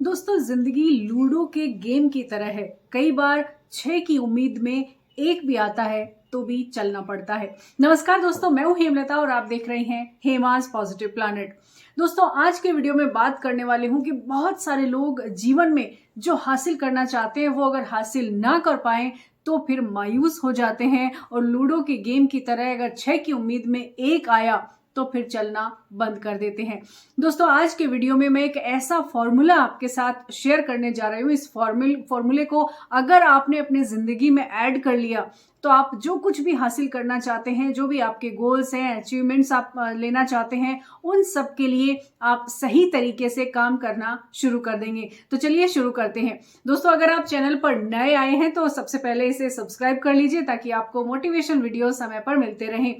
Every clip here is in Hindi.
दोस्तों जिंदगी लूडो के गेम की तरह है। कई बार 6 की उम्मीद में एक भी आता है तो भी चलना पड़ता है। नमस्कार दोस्तों, मैं हूं हेमलता और आप देख रहे हैं हेमास पॉजिटिव प्लैनेट। दोस्तों आज के वीडियो में बात करने वाले हूं कि बहुत सारे लोग जीवन में जो हासिल करना चाहते हैं वो अगर हासिल ना कर पाए तो फिर मायूस हो जाते हैं और लूडो के गेम की तरह अगर 6 की उम्मीद में एक आया तो फिर चलना बंद कर देते हैं। दोस्तों आज के वीडियो में मैं एक ऐसा फॉर्मूला आपके साथ शेयर करने जा रही हूँ। इस फॉर्मूले को अगर आपने अपनी जिंदगी में ऐड कर लिया तो आप जो कुछ भी हासिल करना चाहते हैं, जो भी आपके गोल्स हैं, अचीवमेंट्स आप लेना चाहते हैं, उन सब के लिए आप सही तरीके से काम करना शुरू कर देंगे। तो चलिए शुरू करते हैं। दोस्तों अगर आप चैनल पर नए आए हैं तो सबसे पहले इसे सब्सक्राइब कर लीजिए ताकि आपको मोटिवेशन वीडियो समय पर मिलते रहें।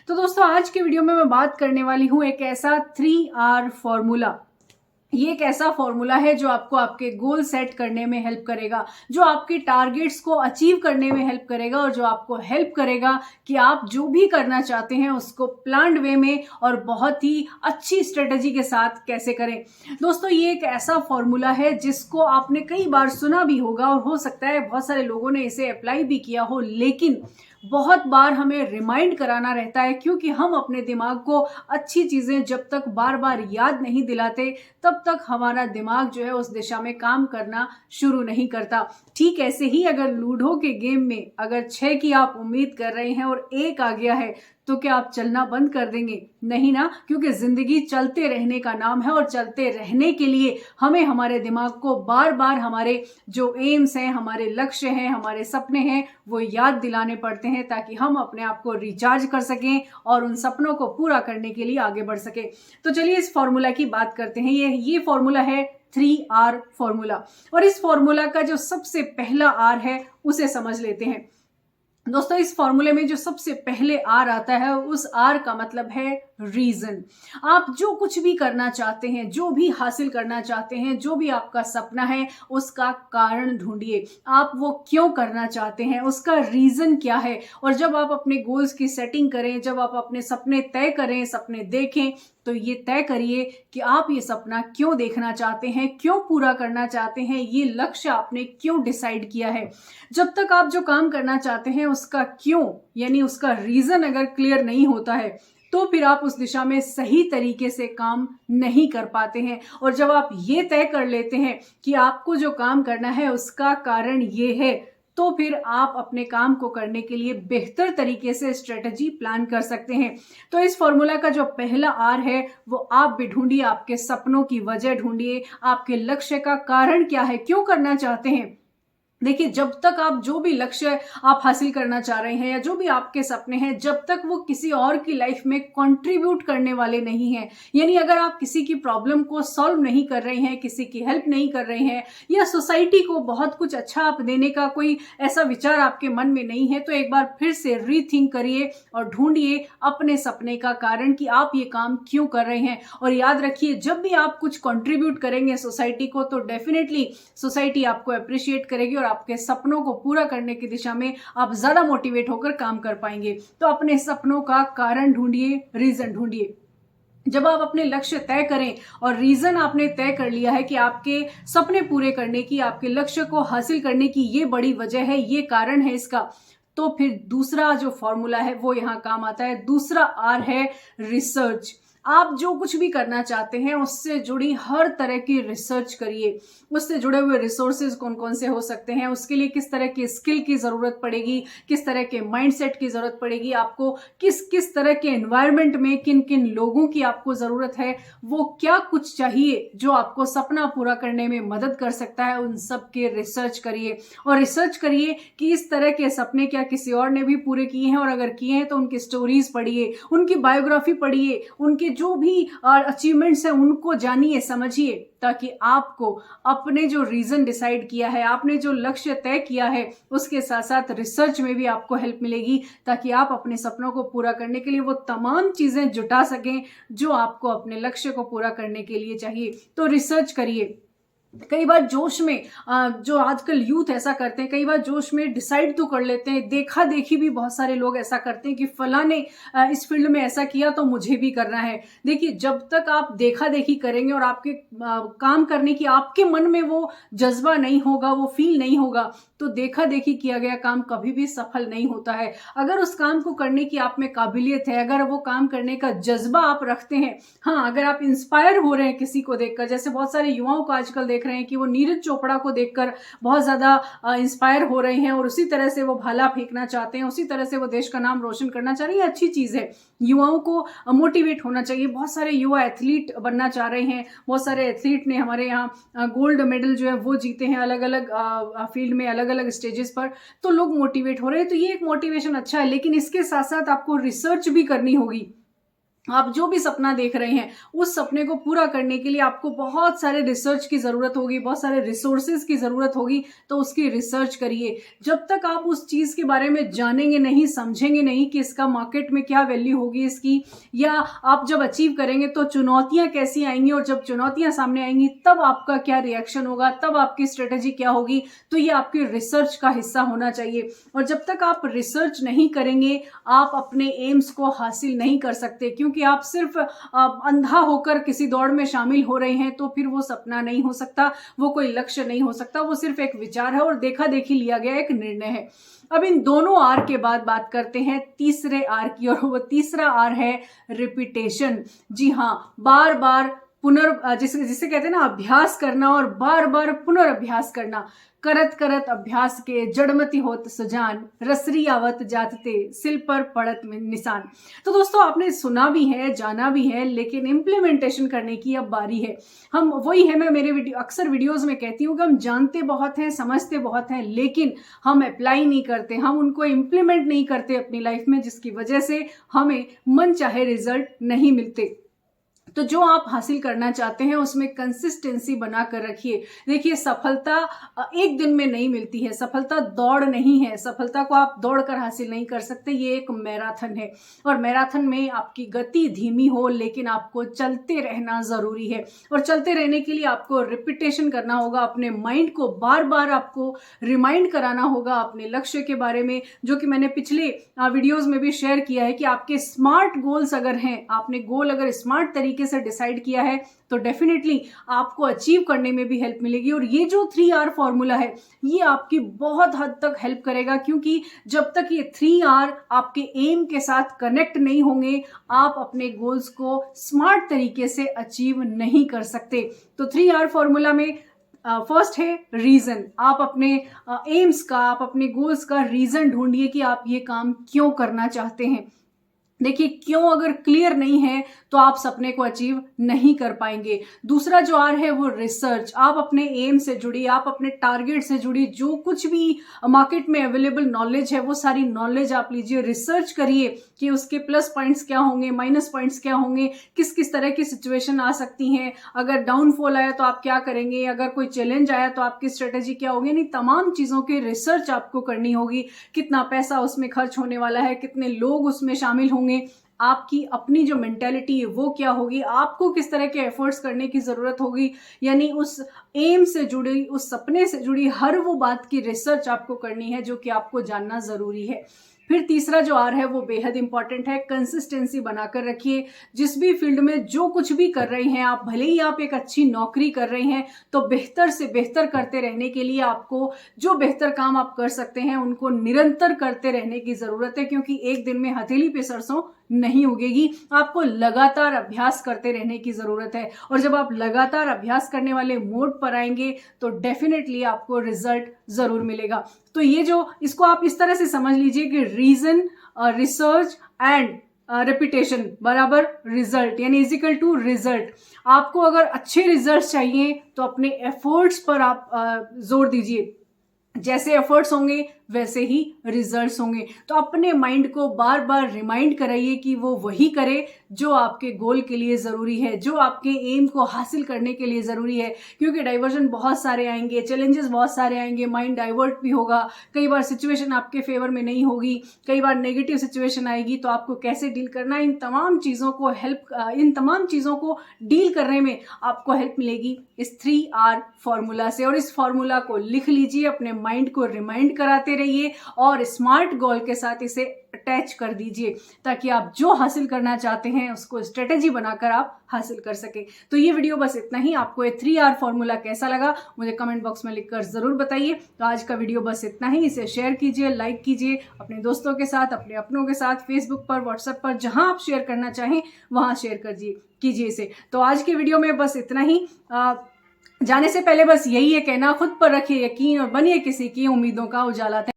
तो दोस्तों आज के वीडियो में मैं बात करने वाली हूं एक ऐसा 3R फॉर्मूला। ये एक ऐसा फॉर्मूला है जो आपको आपके गोल सेट करने में हेल्प करेगा, जो आपके टारगेट्स को अचीव करने में हेल्प करेगा और जो आपको हेल्प करेगा कि आप जो भी करना चाहते हैं उसको प्लान्ड वे में और बहुत ही अच्छी स्ट्रेटजी के साथ कैसे करें। दोस्तों ये एक ऐसा फॉर्मूला है जिसको आपने कई बार सुना भी होगा और हो सकता है बहुत सारे लोगों ने इसे अप्लाई भी किया हो, लेकिन बहुत बार हमें रिमाइंड कराना रहता है क्योंकि हम अपने दिमाग को अच्छी चीजें जब तक बार बार याद नहीं दिलाते तब तक हमारा दिमाग जो है उस दिशा में काम करना शुरू नहीं करता। ठीक ऐसे ही अगर लूडो के गेम में अगर 6 की आप उम्मीद कर रहे हैं और 1 आ गया है तो क्या आप चलना बंद कर देंगे? नहीं ना, क्योंकि जिंदगी चलते रहने का नाम है और चलते रहने के लिए हमें हमारे दिमाग को बार बार हमारे जो एम्स हैं, हमारे लक्ष्य हैं, हमारे सपने हैं वो याद दिलाने पड़ते हैं ताकि हम अपने आप को रिचार्ज कर सकें और उन सपनों को पूरा करने के लिए आगे बढ़ सके। तो चलिए इस फॉर्मूला की बात करते हैं। ये फॉर्मूला है 3R फॉर्मूला और इस फॉर्मूला का जो सबसे पहला R है उसे समझ लेते हैं। दोस्तों इस फॉर्मूले में जो सबसे पहले आर आता है उस आर का मतलब है रीजन। आप जो कुछ भी करना चाहते हैं, जो भी हासिल करना चाहते हैं, जो भी आपका सपना है उसका कारण ढूंढिए। आप वो क्यों करना चाहते हैं, उसका रीजन क्या है। और जब आप अपने गोल्स की सेटिंग करें, जब आप अपने सपने तय करें, सपने देखें, तो ये तय करिए कि आप ये सपना क्यों देखना चाहते हैं, क्यों पूरा करना चाहते हैं, ये लक्ष्य आपने क्यों डिसाइड किया है। जब तक आप जो काम करना चाहते हैं उसका क्यों यानी उसका रीजन अगर क्लियर नहीं होता है तो फिर आप उस दिशा में सही तरीके से काम नहीं कर पाते हैं। और जब आप ये तय कर लेते हैं कि आपको जो काम करना है उसका कारण ये है तो फिर आप अपने काम को करने के लिए बेहतर तरीके से स्ट्रेटजी प्लान कर सकते हैं। तो इस फॉर्मूला का जो पहला आर है वो आप भी ढूंढिए, आपके सपनों की वजह ढूंढिए, आपके लक्ष्य का कारण क्या है, क्यों करना चाहते हैं। देखिए जब तक आप जो भी लक्ष्य आप हासिल करना चाह रहे हैं या जो भी आपके सपने हैं, जब तक वो किसी और की लाइफ में कंट्रीब्यूट करने वाले नहीं हैं, यानी अगर आप किसी की प्रॉब्लम को सॉल्व नहीं कर रहे हैं, किसी की हेल्प नहीं कर रहे हैं या सोसाइटी को बहुत कुछ अच्छा आप देने का कोई ऐसा विचार आपके मन में नहीं है, तो एक बार फिर से रीथिंक करिए और ढूंढिए अपने सपने का कारण कि आप ये काम क्यों कर रहे हैं। और याद रखिए जब भी आप कुछ कंट्रीब्यूट करेंगे सोसाइटी को तो डेफिनेटली सोसाइटी आपको अप्रिशिएट करेगी और आपके सपनों को पूरा करने की दिशा में आप ज्यादा मोटिवेट होकर काम कर पाएंगे। तो अपने सपनों का कारण ढूंढिए, रीजन ढूंढिए। जब आप अपने लक्ष्य तय करें और रीजन आपने तय कर लिया है कि आपके सपने पूरे करने की, आपके लक्ष्य को हासिल करने की ये बड़ी वजह है, ये कारण है इसका, तो फिर दूसरा जो फॉर्मूला है वो यहां काम आता है। दूसरा आर है रिसर्च। आप जो कुछ भी करना चाहते हैं उससे जुड़ी हर तरह की रिसर्च करिए। उससे जुड़े हुए रिसोर्सेज कौन कौन से हो सकते हैं, उसके लिए किस तरह की स्किल की जरूरत पड़ेगी, किस तरह के माइंडसेट की जरूरत पड़ेगी, आपको किस किस तरह के एनवायरनमेंट में किन किन लोगों की आपको जरूरत है, वो क्या कुछ चाहिए जो आपको सपना पूरा करने में मदद कर सकता है, उन सब के रिसर्च करिए। और रिसर्च करिए कि इस तरह के सपने क्या किसी और ने भी पूरे किए हैं, और अगर किए हैं तो उनकी स्टोरीज पढ़िए, उनकी बायोग्राफी पढ़िए, उनके जो भी अचीवमेंट्स हैं उनको जानिए, समझिए, ताकि आपको अपने जो रीजन डिसाइड किया है, आपने जो लक्ष्य तय किया है, उसके साथ साथ रिसर्च में भी आपको हेल्प मिलेगी ताकि आप अपने सपनों को पूरा करने के लिए वो तमाम चीजें जुटा सकें जो आपको अपने लक्ष्य को पूरा करने के लिए चाहिए। तो रिसर्च करिए। कई बार जोश में जो आजकल यूथ ऐसा करते हैं, कई बार जोश में डिसाइड तो कर लेते हैं, देखा देखी भी बहुत सारे लोग ऐसा करते हैं कि फला ने इस फील्ड में ऐसा किया तो मुझे भी करना है। देखिए, जब तक आप देखा देखी करेंगे और आपके काम करने की आपके मन में वो जज्बा नहीं होगा, वो फील नहीं होगा, तो देखा देखी किया गया काम कभी भी सफल नहीं होता है। अगर उस काम को करने की आप में काबिलियत है, अगर वो काम करने का जज्बा आप रखते हैं, हाँ, अगर आप इंस्पायर हो रहे हैं किसी को देखकर, जैसे बहुत सारे युवाओं को आजकल देख रहे हैं कि वो नीरज चोपड़ा को देखकर बहुत ज्यादा इंस्पायर हो रहे हैं और उसी तरह से वो भाला फेंकना चाहते हैं, उसी तरह से वो देश का नाम रोशन करना चाह रहे हैं। ये अच्छी चीज है, युवाओं को मोटिवेट होना चाहिए। बहुत सारे युवा एथलीट बनना चाह रहे हैं, बहुत सारे एथलीट ने हमारे यहाँ गोल्ड मेडल जो है वो जीते हैं अलग अलग फील्ड में, अलग अलग स्टेजेस पर, तो लोग मोटिवेट हो रहे हैं। तो ये एक मोटिवेशन अच्छा है, लेकिन इसके साथ साथ आपको रिसर्च भी करनी होगी। आप जो भी सपना देख रहे हैं, उस सपने को पूरा करने के लिए आपको बहुत सारे रिसर्च की जरूरत होगी, बहुत सारे रिसोर्सेज की जरूरत होगी, तो उसकी रिसर्च करिए। जब तक आप उस चीज के बारे में जानेंगे नहीं, समझेंगे नहीं कि इसका मार्केट में क्या वैल्यू होगी इसकी, या आप जब अचीव करेंगे तो चुनौतियां कैसी आएंगी, और जब चुनौतियां सामने आएंगी तब आपका क्या रिएक्शन होगा, तब आपकी स्ट्रेटेजी क्या होगी, तो ये आपकी रिसर्च का हिस्सा होना चाहिए। और जब तक आप रिसर्च नहीं करेंगे, आप अपने एम्स को हासिल नहीं कर सकते, क्योंकि आप सिर्फ अंधा होकर किसी दौड़ में शामिल हो रहे हैं तो फिर वो सपना नहीं हो सकता, वो कोई लक्ष्य नहीं हो सकता, वो सिर्फ एक विचार है और देखा देखी लिया गया एक निर्णय है। अब इन दोनों आर के बाद बात करते हैं तीसरे आर की, और वो तीसरा आर है रिपीटेशन। जी हाँ, बार बार जिसे कहते हैं ना, अभ्यास करना और बार बार पुनर्अभ्यास करना। करत करत अभ्यास के जड़मती होत सुजान, रसरी आवत जातते सिल पर पड़त में निशान। तो दोस्तों, आपने सुना भी है, जाना भी है, लेकिन इम्प्लीमेंटेशन करने की अब बारी है। हम वही है, मैं मेरे अक्सर वीडियोस में कहती हूँ कि हम जानते बहुत हैं, समझते बहुत हैं, लेकिन हम अप्लाई नहीं करते, हम उनको इम्प्लीमेंट नहीं करते अपनी लाइफ में, जिसकी वजह से हमें मन चाहे रिजल्ट नहीं मिलते। तो जो आप हासिल करना चाहते हैं उसमें कंसिस्टेंसी बना कर रखिए। देखिए, सफलता एक दिन में नहीं मिलती है, सफलता दौड़ नहीं है, सफलता को आप दौड़ कर हासिल नहीं कर सकते, ये एक मैराथन है। और मैराथन में आपकी गति धीमी हो, लेकिन आपको चलते रहना जरूरी है। और चलते रहने के लिए आपको रिपीटेशन करना होगा, अपने माइंड को बार बार आपको रिमाइंड कराना होगा अपने लक्ष्य के बारे में, जो कि मैंने पिछले वीडियोज में भी शेयर किया है कि आपके स्मार्ट गोल्स अगर हैं, आपने गोल अगर स्मार्ट तरीके से डिसाइड किया है, तो डेफिनेटली आपको अचीव करने में भी हेल्प मिलेगी। और ये जो 3R फॉर्मूला है, ये आपकी बहुत हद तक हेल्प करेगा, क्योंकि जब तक ये 3R आपके एम के साथ कनेक्ट नहीं होंगे, आप अपने गोल्स को स्मार्ट तरीके से अचीव नहीं कर सकते। तो 3R फॉर्मूला में फर्स्ट है रीजन। आप अपने एम्स का, आप अपने गोल्स का रीजन ढूंढिए कि आप ये काम क्यों करना चाहते हैं। देखिए, क्यों अगर क्लियर नहीं है तो आप सपने को अचीव नहीं कर पाएंगे। दूसरा जो आर है वो रिसर्च। आप अपने एम से जुड़ी, आप अपने टारगेट से जुड़ी, जो कुछ भी मार्केट में अवेलेबल नॉलेज है वो सारी नॉलेज आप लीजिए, रिसर्च करिए कि उसके प्लस पॉइंट्स क्या होंगे, माइनस पॉइंट्स क्या होंगे, किस किस तरह की सिचुएशन आ सकती हैं, अगर डाउनफॉल आया तो आप क्या करेंगे, अगर कोई चैलेंज आया तो आपकी स्ट्रेटेजी क्या होगी। नहीं, तमाम चीजों की रिसर्च आपको करनी होगी। कितना पैसा उसमें खर्च होने वाला है, कितने लोग उसमें शामिल होंगे, आपकी अपनी जो मेंटेलिटी है वो क्या होगी, आपको किस तरह के एफर्ट्स करने की जरूरत होगी। यानी उस एम से जुड़ी, उस सपने से जुड़ी हर वो बात की रिसर्च आपको करनी है, जो कि आपको जानना जरूरी है। फिर तीसरा जो आर है वो बेहद इंपॉर्टेंट है, कंसिस्टेंसी बनाकर रखिए। जिस भी फील्ड में जो कुछ भी कर रहे हैं आप, भले ही आप एक अच्छी नौकरी कर रहे हैं, तो बेहतर से बेहतर करते रहने के लिए आपको जो बेहतर काम आप कर सकते हैं उनको निरंतर करते रहने की जरूरत है, क्योंकि एक दिन में हथेली पे सरसों नहीं उगेगी। आपको लगातार अभ्यास करते रहने की जरूरत है, और जब आप लगातार अभ्यास करने वाले मोड पर आएंगे तो डेफिनेटली आपको रिजल्ट जरूर मिलेगा। तो ये जो, इसको आप इस तरह से समझ लीजिए कि रीजन, रिसर्च एंड रेपिटेशन बराबर रिजल्ट, यानी इजिकल टू रिजल्ट। आपको अगर अच्छे रिजल्ट चाहिए तो अपने एफर्ट्स पर आप जोर दीजिए। जैसे एफर्ट्स होंगे वैसे ही रिजल्ट्स होंगे। तो अपने माइंड को बार बार रिमाइंड कराइए कि वो वही करे जो आपके गोल के लिए ज़रूरी है, जो आपके एम को हासिल करने के लिए ज़रूरी है। क्योंकि डाइवर्जन बहुत सारे आएंगे, चैलेंजेस बहुत सारे आएंगे, माइंड डाइवर्ट भी होगा, कई बार सिचुएशन आपके फेवर में नहीं होगी, कई बार नेगेटिव सिचुएशन आएगी, तो आपको कैसे डील करना है, इन तमाम चीज़ों को डील करने में आपको हेल्प मिलेगी इस 3R फॉर्मूला से। और इस फॉर्मूला को लिख लीजिए, अपने माइंड को रिमाइंड कराते रहिए और स्मार्ट गोल के साथ इसे अटैच कर दीजिए, ताकि आप जो हासिल करना चाहते हैं उसको स्ट्रेटेजी बनाकर आप हासिल कर सके। तो ये वीडियो बस इतना ही। आपको ये 3R फॉर्मूला कैसा लगा मुझे कमेंट बॉक्स में लिखकर जरूर बताइए। तो आज का वीडियो बस इतना ही। इसे शेयर कीजिए, लाइक कीजिए अपने दोस्तों के साथ, अपने अपनों के साथ, फेसबुक पर, व्हाट्सएप पर, जहां आप शेयर करना चाहें वहां शेयर कीजिए इसे। तो आज के वीडियो में बस इतना ही। जाने से पहले बस यही है कहना, खुद पर रखिए यकीन और बनिए किसी की उम्मीदों का उजाला।